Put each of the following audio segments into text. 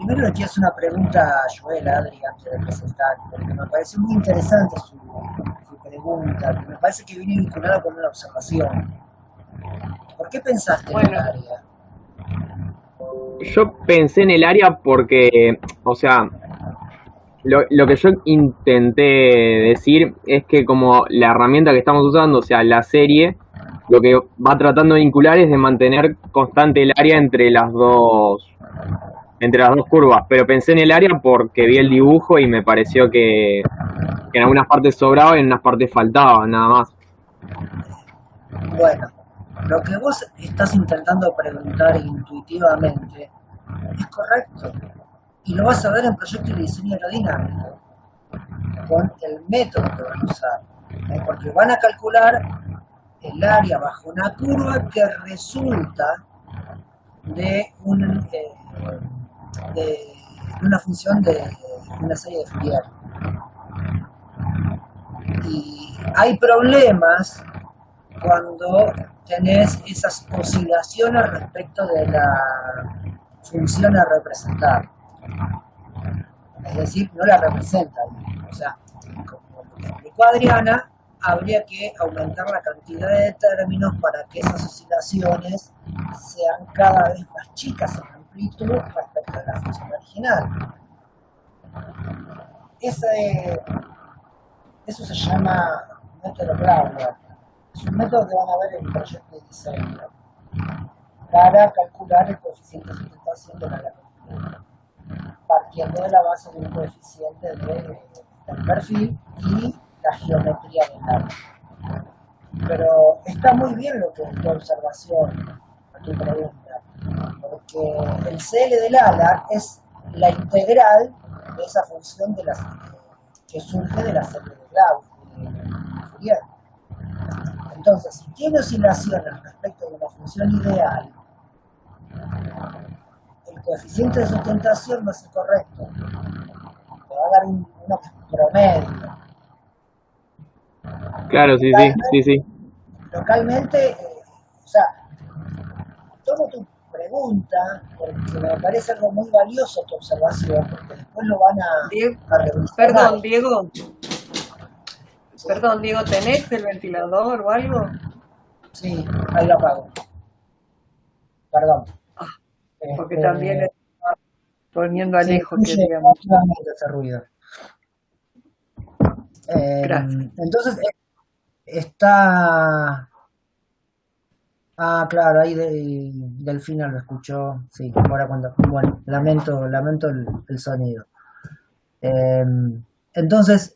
Primero le quiero hacer una pregunta a Joel, a Adri, antes de presentar, porque me parece muy interesante su pregunta, que me parece que viene vinculada con una observación. ¿Por qué pensaste en el Bueno, área? Yo pensé en el área porque, o sea, lo que yo intenté decir es que como la herramienta que estamos usando, o sea, la serie, lo que va tratando de vincular es de mantener constante el área entre las dos curvas. Pero pensé en el área porque vi el dibujo y me pareció que en algunas partes sobraba y en unas partes faltaba, nada más. Bueno, lo que vos estás intentando preguntar intuitivamente es correcto. Y lo vas a ver en proyecto de diseño aerodinámico, con el método que van a usar. Porque van a calcular el área bajo una curva que resulta de, de una función de una serie de Fourier. Y hay problemas cuando tenés esas oscilaciones respecto de la función a representar. Es decir, no la representa. O sea, como lo que explicó Adriana, habría que aumentar la cantidad de términos para que esas oscilaciones sean cada vez más chicas en amplitud respecto a la función original. Eso se llama método Brownian. Es un método que van a ver en el proyecto de diseño para calcular el coeficiente de sustentación de la lagartija, partiendo de la base de un coeficiente del perfil y la geometría del área. Pero está muy bien lo que es tu observación, tu pregunta, porque el CL del ala es la integral de esa función que surge de la serie de Fourier. Entonces, si tiene oscilaciones respecto de una función ideal, el coeficiente de sustentación no es correcto. Te va a dar uno que es promedio. Claro, sí, sí, sí, sí. Localmente, o sea, tomo tu pregunta porque me parece algo muy valioso tu observación, porque después lo van Diego, a revisar perdón, mal. Diego, Sí, perdón, Diego, ¿tenés el ventilador o algo? sí, ahí lo apago. Perdón. Ah, porque también Este, está poniendo sí, Alejo, influye queríamos. negativamente ese ruido. Gracias. Entonces, está... Ah, claro, ahí Delfina lo escuchó. Sí, ahora cuando... Bueno, lamento el sonido. Eh, entonces,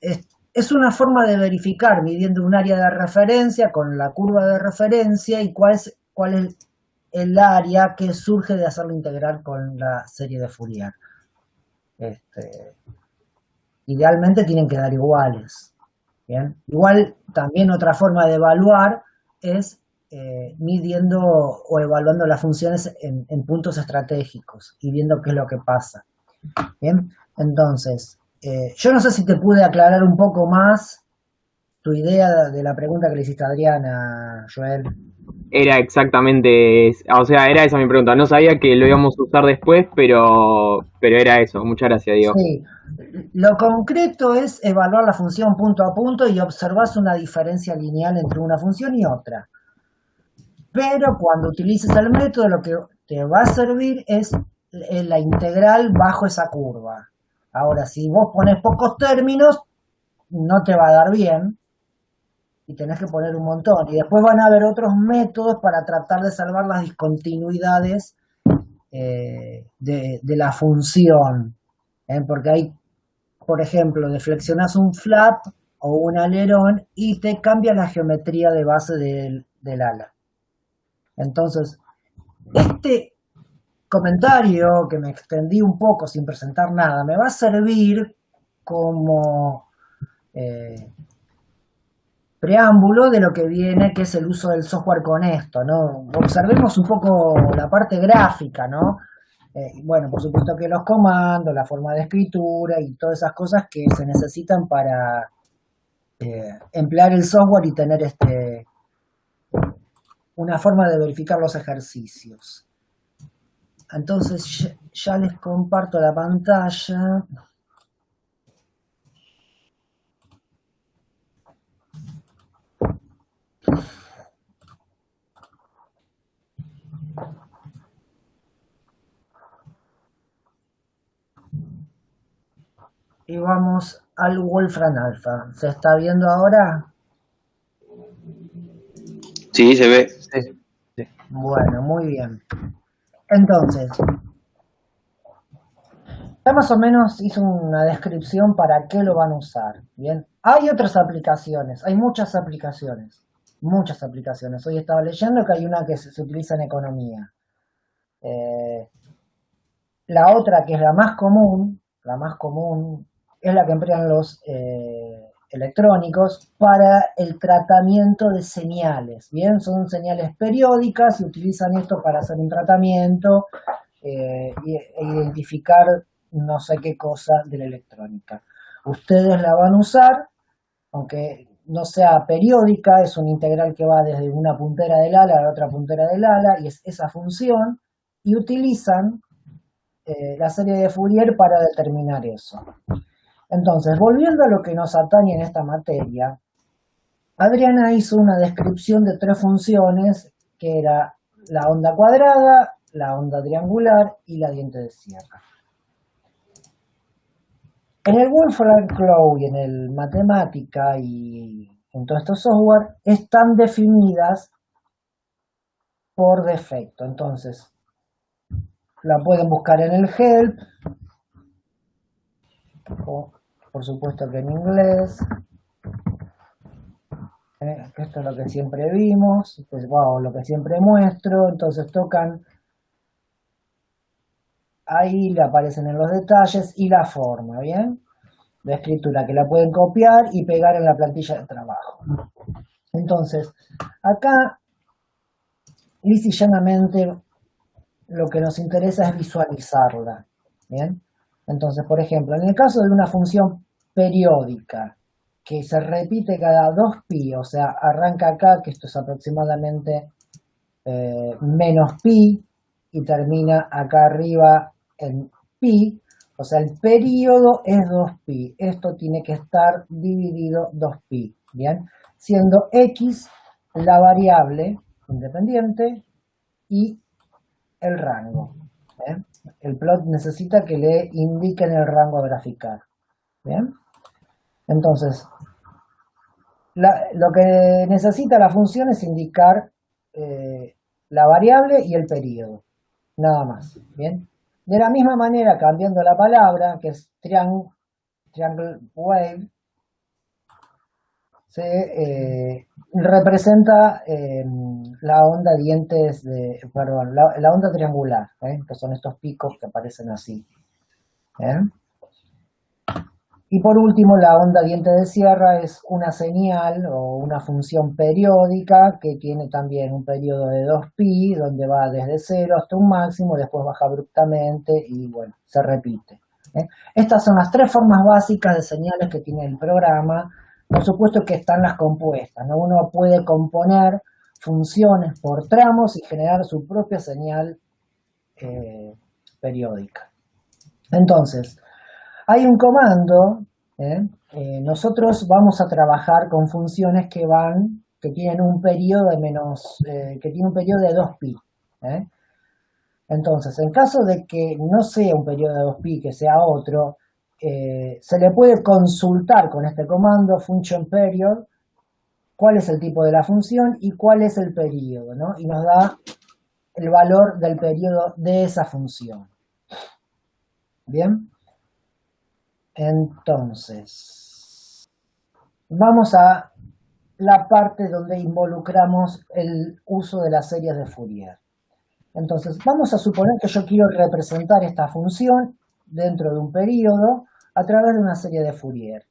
es una forma de verificar midiendo un área de referencia con la curva de referencia y cuál es el área que surge de hacerlo integral con la serie de Fourier. Este, idealmente tienen que dar iguales. ¿Bien? Igual, también otra forma de evaluar es midiendo o evaluando las funciones en puntos estratégicos y viendo qué es lo que pasa. Bien, entonces, yo no sé si te pude aclarar un poco más tu idea de la pregunta que le hiciste a Adriana, Joel. Era exactamente, o sea, era esa mi pregunta. No sabía que lo íbamos a usar después, pero era eso. Muchas gracias, Diego. Sí, lo concreto es evaluar la función punto a punto y observas una diferencia lineal entre una función y otra. Pero cuando utilices el método, lo que te va a servir es la integral bajo esa curva. Ahora, si vos pones pocos términos, no te va a dar bien y tenés que poner un montón. Y después van a haber otros métodos para tratar de salvar las discontinuidades de la función. Porque hay, por ejemplo, deflexionás un flap o un alerón y te cambia la geometría de base del ala. Entonces, este comentario, que me extendí un poco sin presentar nada, me va a servir como preámbulo de lo que viene, que es el uso del software con esto, ¿no? Observemos un poco la parte gráfica, ¿no? Bueno, por supuesto que los comandos, la forma de escritura y todas esas cosas que se necesitan para emplear el software y tener una forma de verificar los ejercicios. Entonces, ya les comparto la pantalla. Y vamos al Wolfram Alpha. ¿Se está viendo ahora? Sí, se ve. Sí. Bueno, muy bien. Entonces, ya más o menos hice una descripción para qué lo van a usar. Bien, hay otras aplicaciones, hay muchas aplicaciones. Hoy estaba leyendo que hay una que se utiliza en economía. La otra, que es la más común, es la que emplean los electrónicos para el tratamiento de señales. Bien, son señales periódicas y utilizan esto para hacer un tratamiento e identificar no sé qué cosa de la electrónica. Ustedes la van a usar, aunque no sea periódica, es un integral que va desde una puntera del ala a la otra puntera del ala, y es esa función, y utilizan la serie de Fourier para determinar eso. Entonces, volviendo a lo que nos atañe en esta materia, Adriana hizo una descripción de tres funciones, que era la onda cuadrada, la onda triangular y la diente de sierra. En el Wolfram Cloud y en el Matemática y en todos estos software están definidas por defecto. Entonces, la pueden buscar en el help, o por supuesto que en inglés. Esto es lo que siempre vimos, pues, wow, lo que siempre muestro. Entonces tocan ahí, le aparecen en los detalles y la forma, ¿bien? La escritura, que la pueden copiar y pegar en la plantilla de trabajo. Entonces, acá, lisa y llanamente, lo que nos interesa es visualizarla, ¿bien? Entonces, por ejemplo, en el caso de una función periódica que se repite cada 2pi, o sea, arranca acá, que esto es aproximadamente menos pi, y termina acá arriba en pi, o sea, el periodo es 2pi. Esto tiene que estar dividido 2pi, ¿bien? Siendo x la variable independiente y el rango. ¿Bien? El plot necesita que le indiquen el rango a graficar. ¿Bien? Entonces, lo que necesita la función es indicar la variable y el periodo. Nada más. ¿Bien? De la misma manera, cambiando la palabra, que es triangle wave, se representa la onda dientes de, perdón, la onda triangular, que son estos picos que aparecen así. Y por último, la onda diente de sierra es una señal o una función periódica que tiene también un periodo de 2pi, donde va desde 0 hasta un máximo, después baja abruptamente y bueno, se repite. Estas son las tres formas básicas de señales que tiene el programa. Por supuesto que están las compuestas, ¿no? Uno puede componer funciones por tramos y generar su propia señal periódica. Entonces, hay un comando, nosotros vamos a trabajar con funciones que tienen un periodo de que tiene un periodo de 2pi. Entonces, en caso de que no sea un periodo de 2pi, que sea otro, se le puede consultar con este comando function period cuál es el tipo de la función y cuál es el periodo, ¿no? Y nos da el valor del periodo de esa función. Bien. Entonces, vamos a la parte donde involucramos el uso de las series de Fourier. Entonces, vamos a suponer que yo quiero representar esta función dentro de un periodo a través de una serie de Fourier.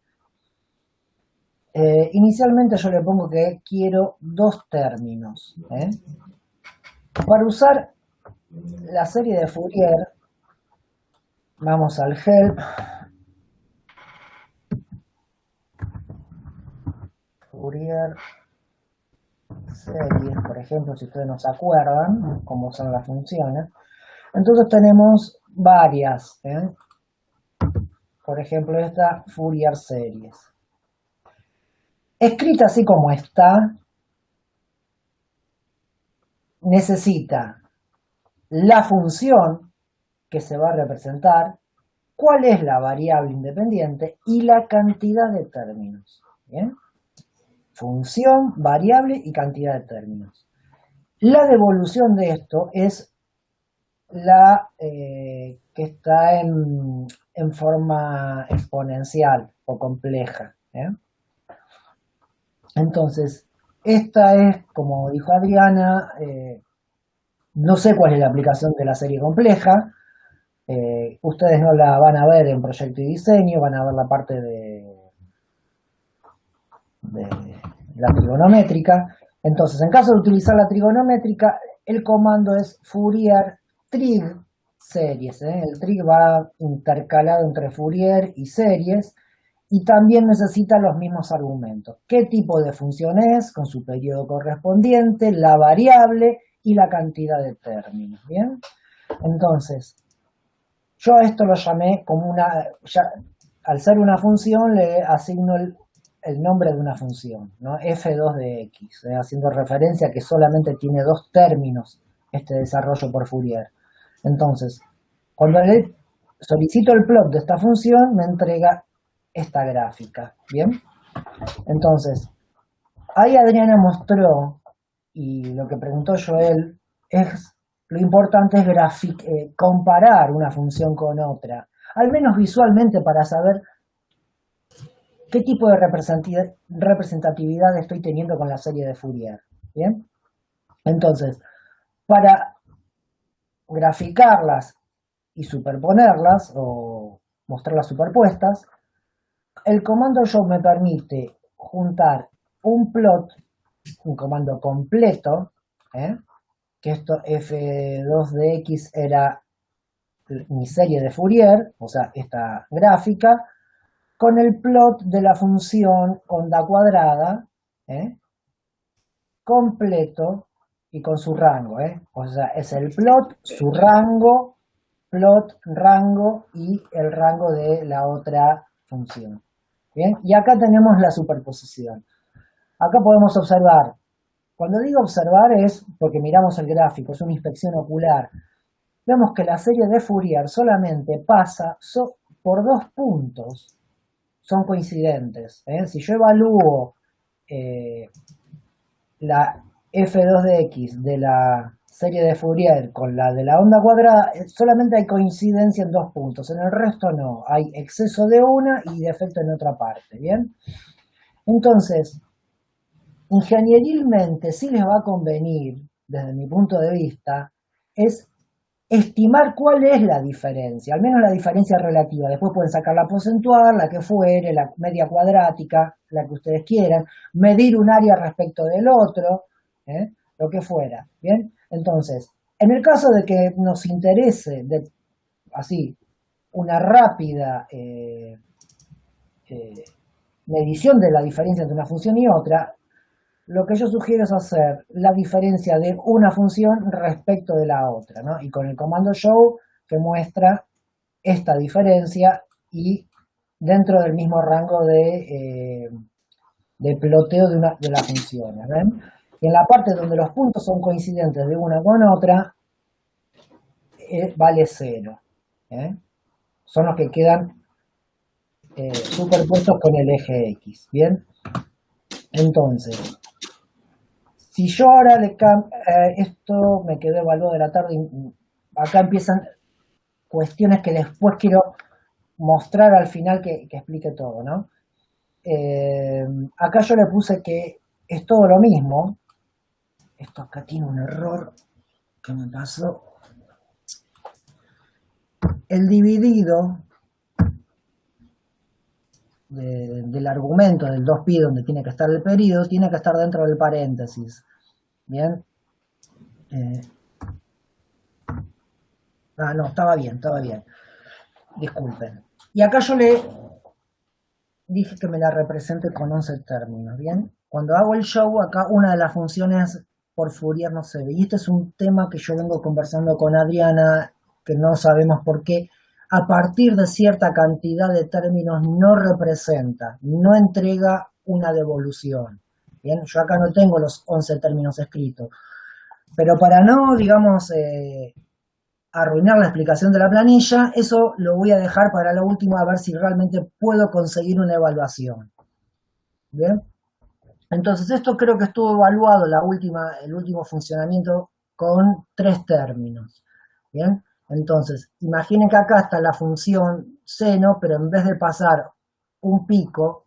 Inicialmente yo le pongo que quiero dos términos. Para usar la serie de Fourier, vamos al help. Fourier series, por ejemplo, si ustedes no se acuerdan cómo son las funciones. Entonces tenemos varias, ¿eh? Por ejemplo, esta Fourier Series. Escrita así como está, necesita la función que se va a representar, cuál es la variable independiente y la cantidad de términos. ¿Bien? Función, variable y cantidad de términos. La devolución de esto es la que está en forma exponencial o compleja. ¿Eh? Entonces, esta es, como dijo Adriana, no sé cuál es la aplicación de la serie compleja. Ustedes no la van a ver en proyecto y diseño, van a ver la parte de la trigonométrica. Entonces, en caso de utilizar la trigonométrica, el comando es Fourier trig series. El trig va intercalado entre Fourier y series y también necesita los mismos argumentos. ¿Qué tipo de función es? Con su periodo correspondiente, la variable y la cantidad de términos. ¿Bien? Entonces, yo a esto lo llamé como al ser una función le asigno el nombre de una función, ¿no? F2 de X, haciendo referencia a que solamente tiene dos términos este desarrollo por Fourier. Entonces, cuando le solicito el plot de esta función, me entrega esta gráfica, ¿bien? Entonces, ahí Adriana mostró, y lo que preguntó Joel, es lo importante es comparar una función con otra, al menos visualmente para saber qué tipo de representatividad estoy teniendo con la serie de Fourier. ¿Bien? Entonces, para graficarlas y superponerlas o mostrarlas superpuestas, el comando show me permite juntar un plot, un comando completo, que esto f2 de x era mi serie de Fourier, o sea, esta gráfica, con el plot de la función onda cuadrada, completo y con su rango. O sea, es el plot, su rango, plot, rango y el rango de la otra función. Bien, y acá tenemos la superposición. Acá podemos observar, cuando digo observar es porque miramos el gráfico, es una inspección ocular. Vemos que la serie de Fourier solamente pasa por dos puntos, son coincidentes. Si yo evalúo la f2 de x de la serie de Fourier con la de la onda cuadrada, solamente hay coincidencia en dos puntos, en el resto no, hay exceso de una y defecto en otra parte, ¿bien? Entonces, ingenierilmente sí les va a convenir, desde mi punto de vista, es estimar cuál es la diferencia, al menos la diferencia relativa. Después pueden sacar la porcentual, la que fuere, la media cuadrática, la que ustedes quieran, medir un área respecto del otro, lo que fuera. ¿Bien? Entonces, en el caso de que nos interese así una rápida medición de la diferencia entre una función y otra, lo que yo sugiero es hacer la diferencia de una función respecto de la otra, ¿no? Y con el comando show que muestra esta diferencia y dentro del mismo rango de ploteo de las funciones, ¿ven? Y en la parte donde los puntos son coincidentes de una con otra, vale 0. Son los que quedan superpuestos con el eje X, ¿bien? Entonces, si yo ahora esto me quedó evaluado de la tarde, y acá empiezan cuestiones que después quiero mostrar al final que explique todo, ¿no? Acá yo le puse que es todo lo mismo. Esto acá tiene un error que me pasó. El dividido del argumento del 2pi donde tiene que estar el periodo, tiene que estar dentro del paréntesis. Bien. No, estaba bien. Disculpen. Y acá yo le dije que me la represente con 11 términos. Bien. Cuando hago el show, acá una de las funciones por Fourier no se ve. Y este es un tema que yo vengo conversando con Adriana, que no sabemos por qué, a partir de cierta cantidad de términos no representa, no entrega una devolución. Bien, yo acá no tengo los 11 términos escritos, pero para no, digamos, arruinar la explicación de la planilla, eso lo voy a dejar para lo último a ver si realmente puedo conseguir una evaluación. Bien, entonces esto creo que estuvo evaluado el último funcionamiento con 3 términos. Bien, entonces imaginen que acá está la función seno, pero en vez de pasar un pico,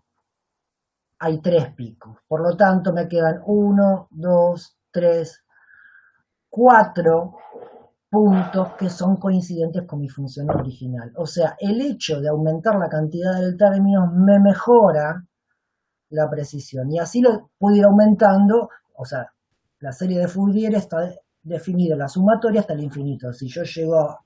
hay 3 picos. Por lo tanto me quedan 1, 2, 3, 4 puntos que son coincidentes con mi función original. O sea, el hecho de aumentar la cantidad de términos me mejora la precisión. Y así lo puedo ir aumentando. O sea, la serie de Fourier está definida la sumatoria hasta el infinito. Si yo llego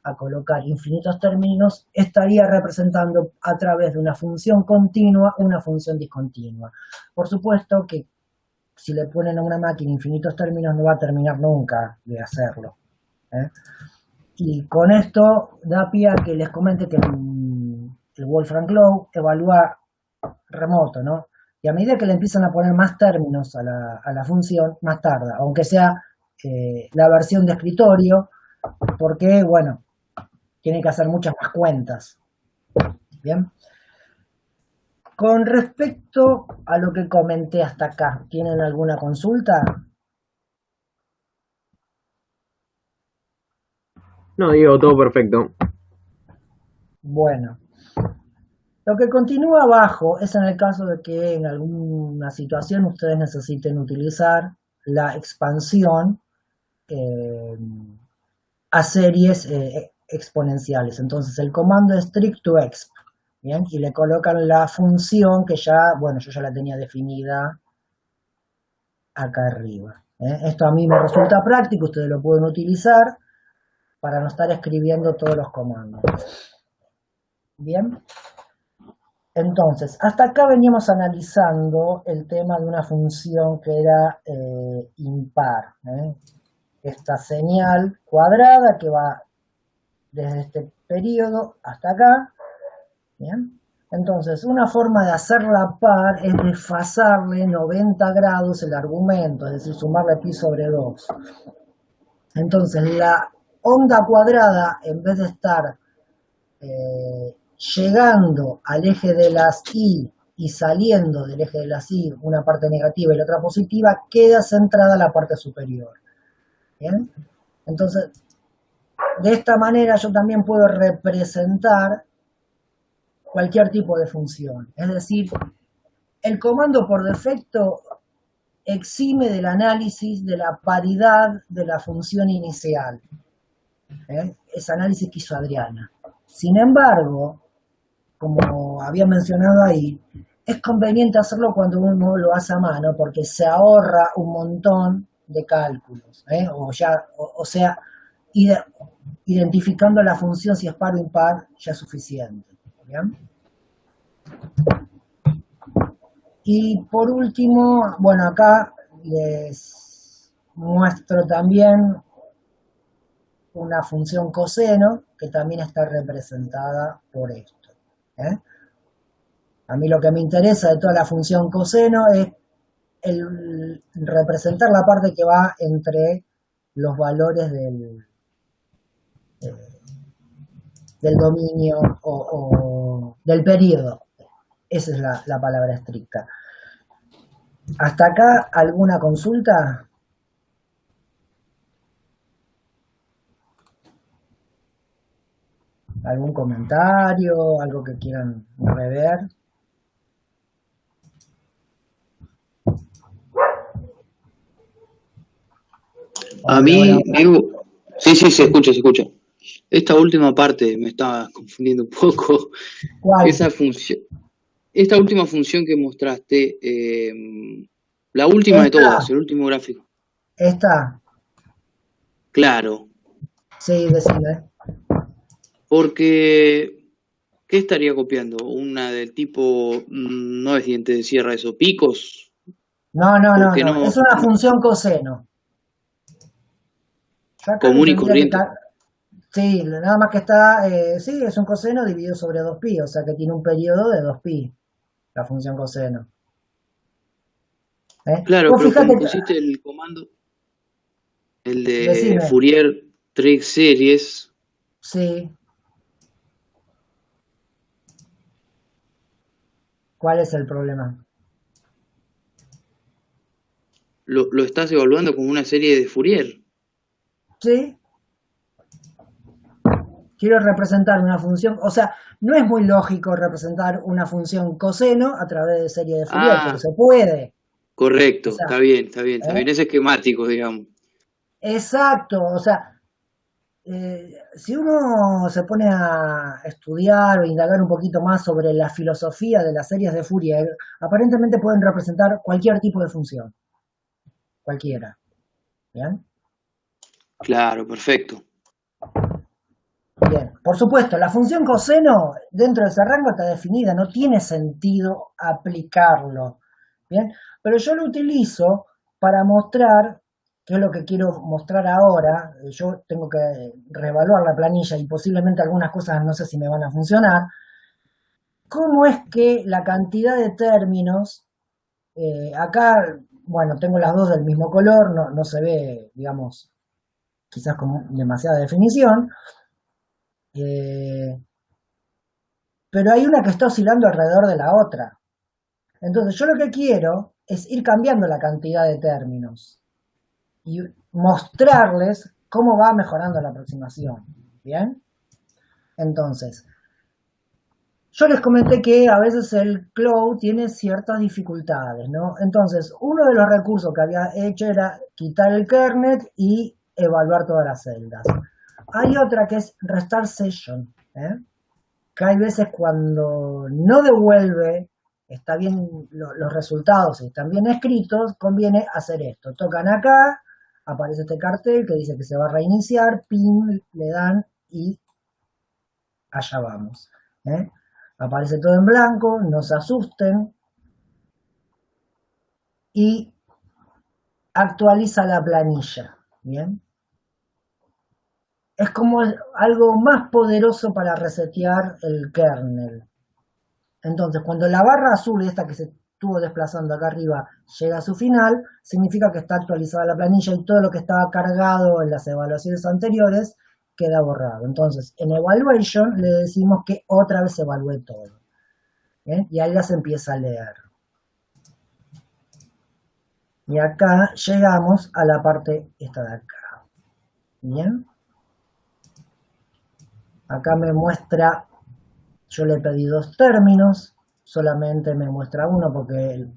a colocar infinitos términos, estaría representando a través de una función continua una función discontinua. Por supuesto que si le ponen a una máquina infinitos términos no va a terminar nunca de hacerlo. Y con esto da pie a que les comente que el Wolfram Cloud evalúa remoto, ¿no? Y a medida que le empiezan a poner más términos a la función, más tarda, aunque sea la versión de escritorio, porque, bueno, tiene que hacer muchas más cuentas. Bien. Con respecto a lo que comenté hasta acá, ¿tienen alguna consulta? No, digo, todo perfecto. Bueno, lo que continúa abajo es en el caso de que en alguna situación ustedes necesiten utilizar la expansión a series exponenciales. Entonces el comando es strict2exp, ¿bien? Y le colocan la función que ya, bueno, yo ya la tenía definida acá arriba. Esto a mí me resulta práctico, ustedes lo pueden utilizar para no estar escribiendo todos los comandos. Bien. Entonces, hasta acá veníamos analizando el tema de una función que era impar. Esta señal cuadrada que va desde este periodo hasta acá. Bien. Entonces, una forma de hacerla par es desfasarle 90 grados el argumento, es decir, sumarle pi sobre 2. Entonces, la onda cuadrada, en vez de estar llegando al eje de las y saliendo del eje de las y, una parte negativa y la otra positiva, queda centrada en la parte superior. ¿Bien? Entonces, de esta manera yo también puedo representar cualquier tipo de función. Es decir, el comando por defecto exime del análisis de la paridad de la función inicial. Ese análisis que hizo Adriana. Sin embargo, como había mencionado ahí, es conveniente hacerlo cuando uno lo hace a mano porque se ahorra un montón de cálculos. O sea, identificando la función si es par o impar ya es suficiente. ¿Bien? Y por último, bueno, acá les muestro también una función coseno que también está representada por esto. A mí lo que me interesa de toda la función coseno es representar la parte que va entre los valores del dominio o del periodo. Esa es la palabra estricta. ¿Hasta acá alguna consulta? ¿Algún comentario? ¿Algo que quieran rever? A mí, Diego, sí, se escucha. Esta última parte me estaba confundiendo un poco. ¿Cuál? Esta última función que mostraste, la última de todas, el último gráfico. ¿Esta? Claro. Sí, decime. Porque, ¿qué estaría copiando? ¿Una del tipo, no es diente de sierra eso, picos? No. Es una función coseno. Común y corriente. Sí, nada más que está, sí, es un coseno dividido sobre 2pi, o sea que tiene un periodo de 2pi, la función coseno. Claro, Vos pero fíjate, como pusiste el comando, el de decime, Fourier Trick Series, sí, ¿cuál es el problema? lo estás evaluando como una serie de Fourier. Sí, quiero representar una función, o sea, no es muy lógico representar una función coseno a través de serie de Fourier, pero Ah, se puede. O correcto, sea, está bien, está bien, está ¿eh? bien. Es esquemático, digamos. Exacto, o sea, si uno se pone a estudiar o indagar un poquito más sobre la filosofía de las series de Fourier, aparentemente pueden representar cualquier tipo de función, cualquiera. ¿Bien? Claro, perfecto. Bien. Por supuesto, la función coseno dentro de ese rango está definida, no tiene sentido aplicarlo. Bien, pero yo lo utilizo para mostrar, que es lo que quiero mostrar ahora. Yo tengo que reevaluar la planilla y posiblemente algunas cosas no sé si me van a funcionar. ¿Cómo es que la cantidad de términos, acá, bueno, tengo las dos del mismo color, no se ve, digamos, quizás con demasiada definición, eh, pero hay una que está oscilando alrededor de la otra. Entonces yo lo que quiero es ir cambiando la cantidad de términos y mostrarles cómo va mejorando la aproximación. ¿Bien? Entonces, yo les comenté que a veces el Cloud tiene ciertas dificultades, ¿no? Entonces, uno de los recursos que había hecho era quitar el kernel y evaluar todas las celdas. Hay otra que es restar session, ¿eh? Que hay veces cuando no devuelve, está bien los resultados y están bien escritos, conviene hacer esto. Tocan acá, aparece este cartel que dice que se va a reiniciar, pin, le dan y allá vamos. ¿eh? Aparece todo en blanco, no se asusten y actualiza la planilla. Bien. Es como algo más poderoso para resetear el kernel. Entonces, cuando la barra azul, esta que se estuvo desplazando acá arriba, llega a su final, significa que está actualizada la planilla y todo lo que estaba cargado en las evaluaciones anteriores queda borrado. Entonces, en Evaluation le decimos que otra vez evalúe todo. ¿Bien? Y ahí ya se empieza a leer. Y acá llegamos a la parte esta de acá. Bien. Acá me muestra, yo le pedí dos términos, solamente me muestra uno porque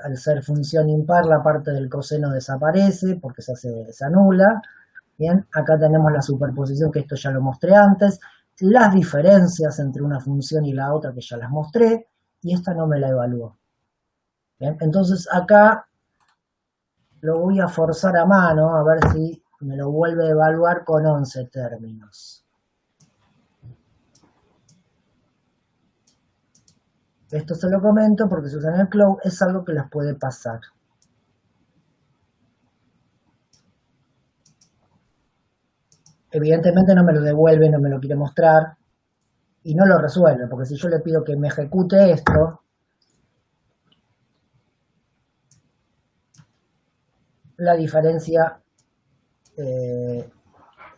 al ser función impar la parte del coseno desaparece porque se anula. Bien, acá tenemos la superposición, que esto ya lo mostré antes, las diferencias entre una función y la otra que ya las mostré, y esta no me la evaluó. Bien, entonces acá lo voy a forzar a mano a ver si me lo vuelve a evaluar con 11 términos. Esto se lo comento porque si usan el Cloud es algo que les puede pasar. Evidentemente no me lo devuelve, no me lo quiere mostrar y no lo resuelve, porque si yo le pido que me ejecute esto, la diferencia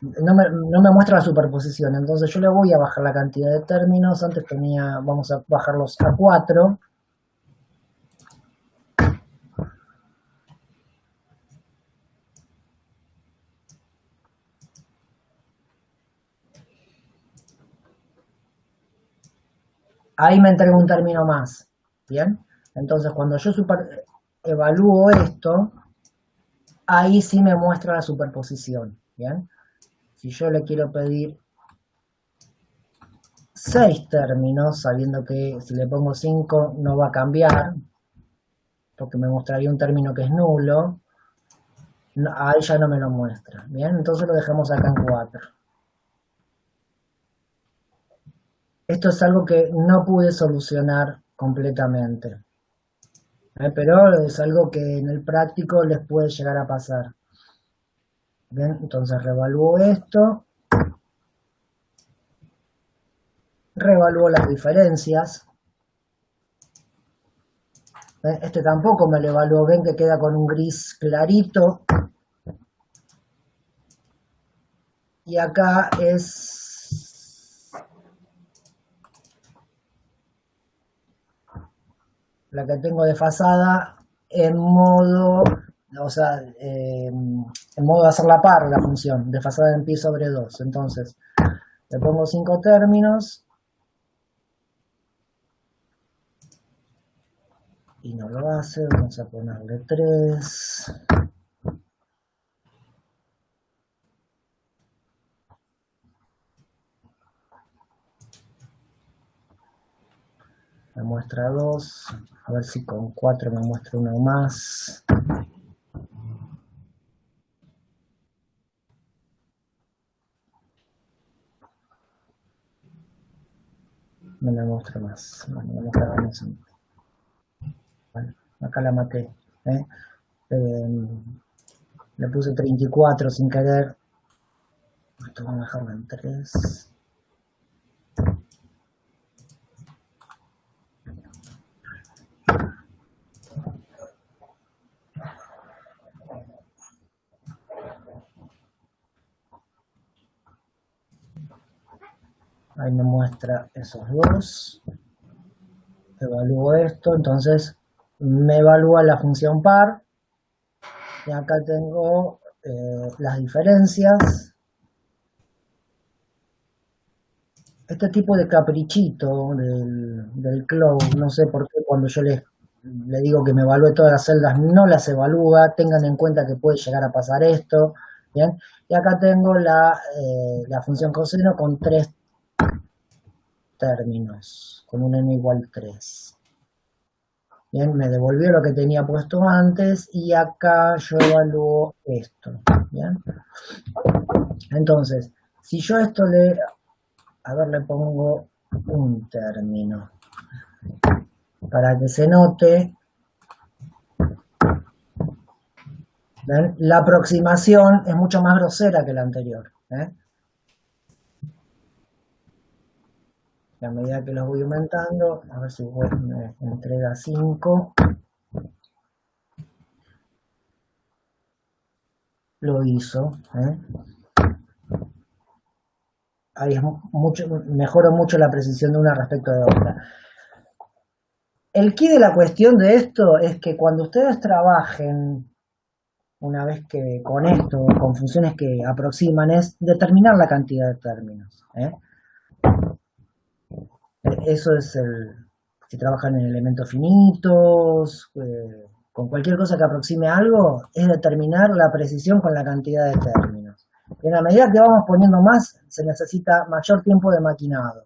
no me muestra la superposición, entonces yo le voy a bajar la cantidad de términos, antes tenía, vamos a bajarlos a 4. Ahí me entrega un término más, ¿bien? Entonces cuando yo evalúo esto, ahí sí me muestra la superposición, ¿bien? Si yo le quiero pedir 6 términos, sabiendo que si le pongo 5 no va a cambiar, porque me mostraría un término que es nulo, ahí ya no me lo muestra, ¿bien? Entonces lo dejamos acá en 4. Esto es algo que no pude solucionar completamente, pero es algo que en el práctico les puede llegar a pasar. Bien, entonces revalúo esto reevalúo las diferencias. ¿Ven? Este tampoco me lo evaluó, ven que queda con un gris clarito. Y acá es la que tengo desfasada en modo, o sea, en modo de hacer la par la función, desfasada en pi sobre 2. Entonces, le pongo 5 términos. Y no lo hace, vamos a ponerle 3. Me muestra 2, a ver si con 4 me muestra uno más. No me muestra más, no me muestra más. Bueno, acá la maté. Le puse 34 sin querer. Esto vamos a dejarlo en 3. Ahí me muestra esos dos. Evalúo esto, entonces me evalúa la función par. Y acá tengo las diferencias. Este tipo de caprichito del Cloud, no sé por qué cuando yo le digo que me evalúe todas las celdas, no las evalúa. Tengan en cuenta que puede llegar a pasar esto. Bien, y acá tengo la función coseno con 3 términos, con un n igual 3. Bien, me devolvió lo que tenía puesto antes y acá yo evalúo esto. Bien, entonces, si yo esto le pongo un término para que se note. ¿Ven? La aproximación es mucho más grosera que la anterior. A medida que los voy aumentando, a ver si me entrega 5. Lo hizo. Ahí es mejoró mucho la precisión de una respecto de otra. El quid de la cuestión de esto es que cuando ustedes trabajen, una vez que con esto, con funciones que aproximan, es determinar la cantidad de términos. Eso es si trabajan en elementos finitos, con cualquier cosa que aproxime algo, es determinar la precisión con la cantidad de términos. En la medida que vamos poniendo más, se necesita mayor tiempo de maquinado.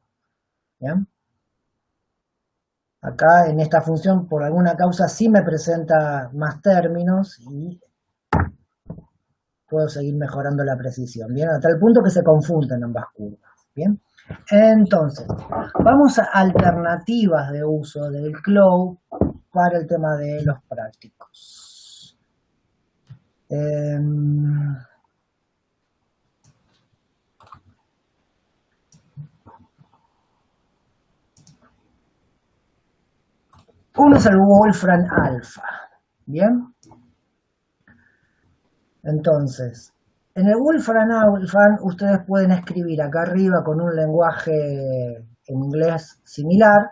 ¿Bien? Acá en esta función, por alguna causa, sí me presenta más términos y puedo seguir mejorando la precisión. Bien, hasta el punto que se confunden ambas curvas. Bien. Entonces, vamos a alternativas de uso del Cloud para el tema de los prácticos. Uno es el Wolfram Alpha. Bien. Entonces, en el Wolfram Alpha ustedes pueden escribir acá arriba con un lenguaje en inglés similar,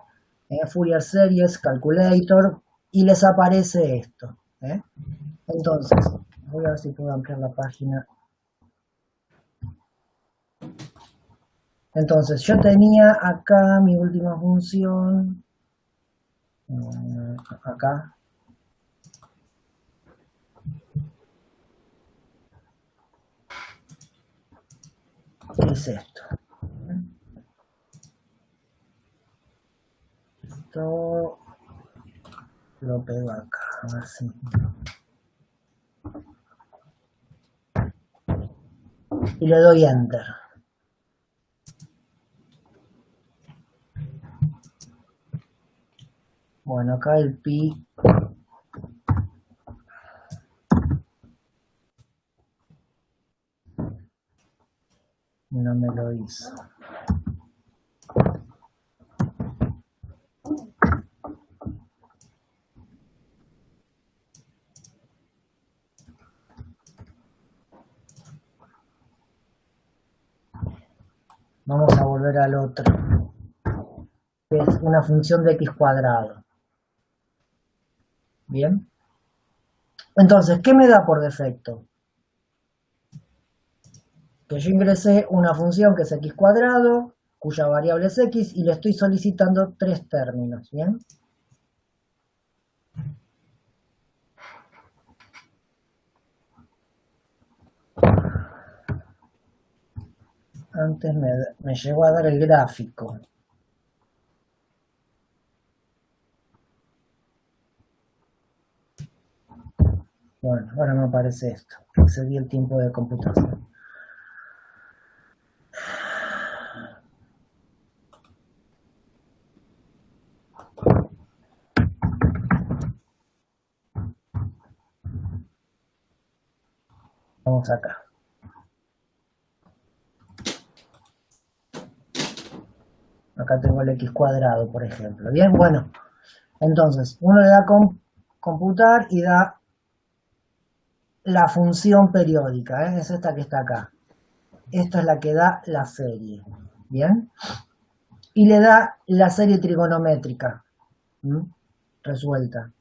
Fourier Series, Calculator, y les aparece esto. Entonces, voy a ver si puedo ampliar la página. Entonces, yo tenía acá mi última función, acá. ¿Qué es esto? Esto lo pego acá, a ver si. Y le doy Enter. Bueno, acá el pi no me lo hizo. Vamos a volver al otro, que es una función de x cuadrado. Bien. Entonces, ¿qué me da por defecto? Que yo ingresé una función que es x cuadrado, cuya variable es x, y le estoy solicitando 3 términos. Bien. Antes me llegó a dar el gráfico. Bueno, ahora me aparece esto. Excedí el tiempo de computación. Vamos acá. Acá tengo el x cuadrado, por ejemplo. Bien, bueno. Entonces, uno le da computar y da la función periódica. Es esta que está acá. Esta es la que da la serie. Bien. Y le da la serie trigonométrica. Resuelta.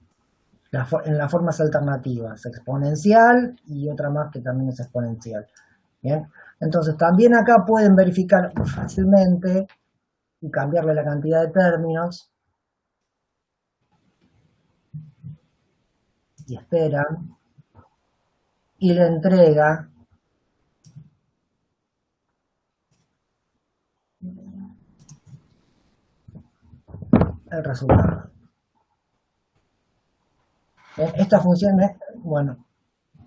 En las formas alternativas. Exponencial y otra más que también es exponencial. Bien. Entonces, también acá pueden verificar fácilmente y cambiarle la cantidad de términos. Y esperan. Y le entrega el resultado. Esta función es, bueno,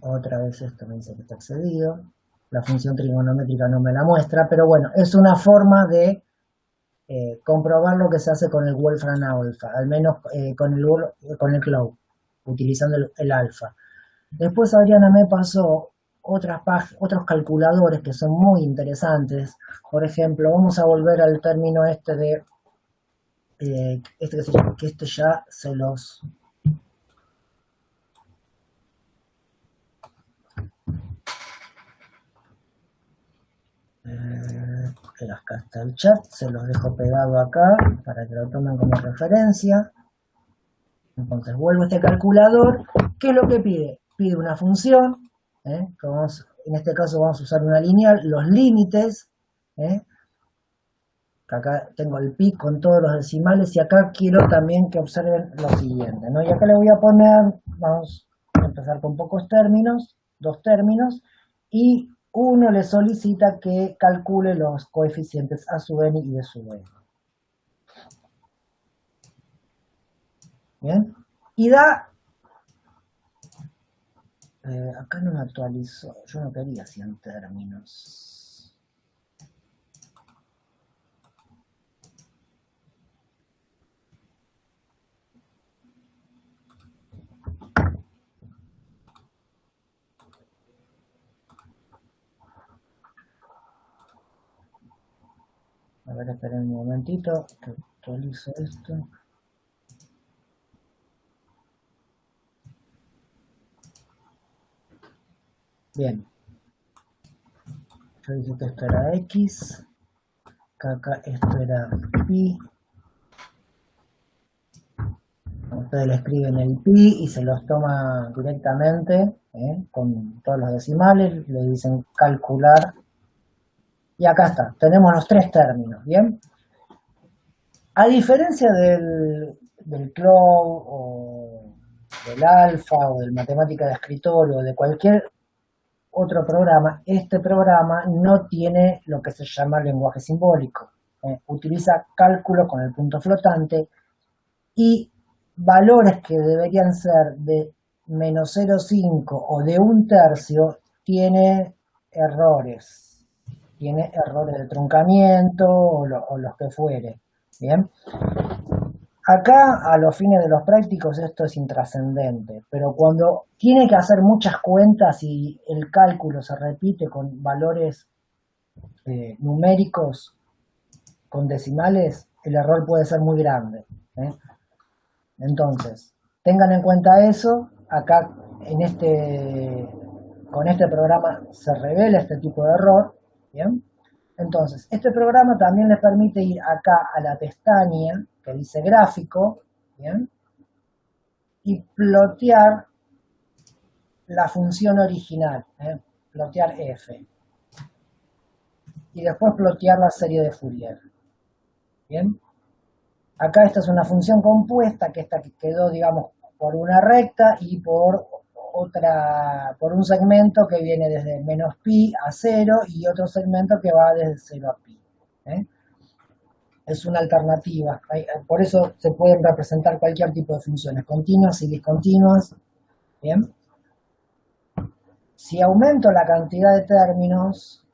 otra vez esto me dice que está excedido. La función trigonométrica no me la muestra, pero bueno, es una forma de comprobar lo que se hace con el Wolfram Alpha, al menos con el Cloud, utilizando el alfa. Después Adriana me pasó otros calculadores que son muy interesantes. Por ejemplo, vamos a volver al término este de que este ya se los acá está el chat, se los dejo pegado acá para que lo tomen como referencia. Entonces vuelvo a este calculador. ¿Qué es lo que pide? Pide una función, que en este caso vamos a usar una lineal, los límites, que acá tengo el pi con todos los decimales, y acá quiero también que observen lo siguiente, ¿no? Y acá le voy a poner, vamos a empezar con pocos términos, 2 términos, y uno le solicita que calcule los coeficientes a sub n y b sub n. Bien, y da, acá no me actualizó, yo no quería 100 términos. A ver, esperen un momentito, que actualizo esto. Bien. Yo dije que esto era X, que acá esto era pi. Ustedes le escriben el pi y se los toma directamente, con todos los decimales, le dicen calcular. Y acá está, tenemos los 3 términos, ¿bien? A diferencia del Cloud o del Alpha o del Matemática de Escritorio o de cualquier otro programa, este programa no tiene lo que se llama lenguaje simbólico. Utiliza cálculo con el punto flotante y valores que deberían ser de menos 0,5 o de 1/3 tiene errores. Tiene errores de truncamiento o los que fuere. Bien. Acá, a los fines de los prácticos, esto es intrascendente, pero cuando tiene que hacer muchas cuentas y el cálculo se repite con valores numéricos, con decimales, el error puede ser muy grande. Entonces, tengan en cuenta eso. Acá, con este programa, se revela este tipo de error. ¿Bien? Entonces, este programa también les permite ir acá a la pestaña que dice gráfico, ¿bien? Y plotear la función original, plotear f. Y después plotear la serie de Fourier. ¿Bien? Acá esta es una función compuesta, que esta quedó, digamos, por una recta y por un segmento que viene desde menos pi a 0 y otro segmento que va desde 0 a pi. Es una alternativa. Por eso se pueden representar cualquier tipo de funciones, continuas y discontinuas. ¿Bien? Si aumento la cantidad de términos,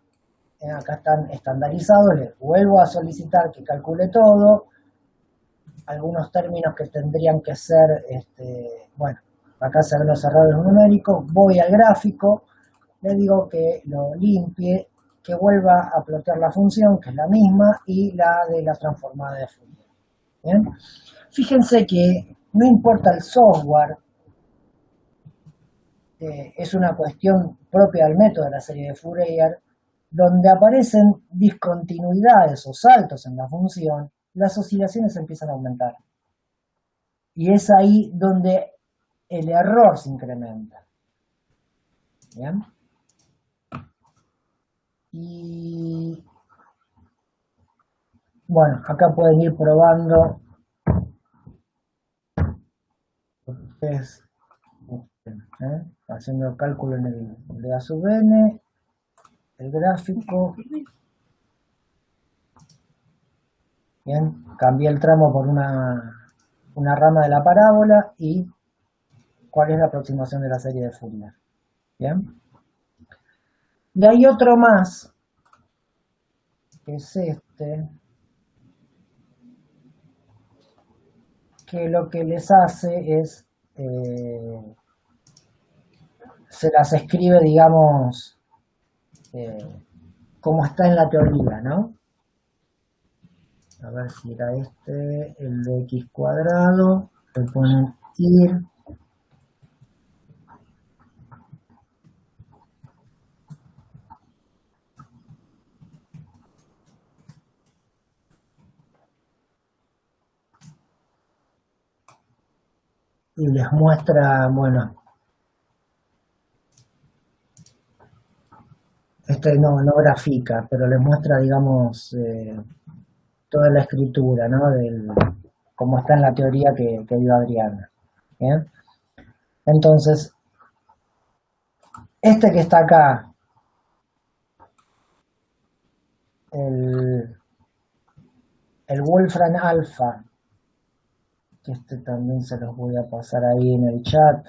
acá están estandarizados, les vuelvo a solicitar que calcule todo. Algunos términos que tendrían que ser, bueno, acá se ven los errores numéricos, voy al gráfico, le digo que lo limpie, que vuelva a plotear la función, que es la misma, y la de la transformada de Fourier. ¿Bien? Fíjense que no importa el software, es una cuestión propia del método de la serie de Fourier, donde aparecen discontinuidades o saltos en la función, las oscilaciones empiezan a aumentar. Y es ahí donde el error se incrementa. ¿Bien? Y bueno, acá pueden ir probando ustedes, haciendo el cálculo en el de A sub n, el gráfico. Bien, cambié el tramo por una rama de la parábola y cuál es la aproximación de la serie de Fourier. Bien. Y hay otro más, que es este, que lo que les hace es, se las escribe, digamos, como está en la teoría, ¿no? A ver si era el de x cuadrado, le ponen ir, y les muestra, bueno, no grafica, pero les muestra, digamos, toda la escritura, ¿no? Como está en la teoría que dio Adriana. ¿Bien? Entonces, que está acá, el Wolfram Alpha, que también se los voy a pasar ahí en el chat.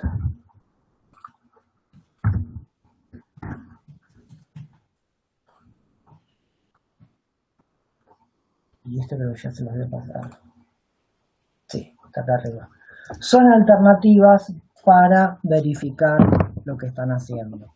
Y creo que ya se los voy a pasar. Sí, está acá arriba. Son alternativas para verificar lo que están haciendo.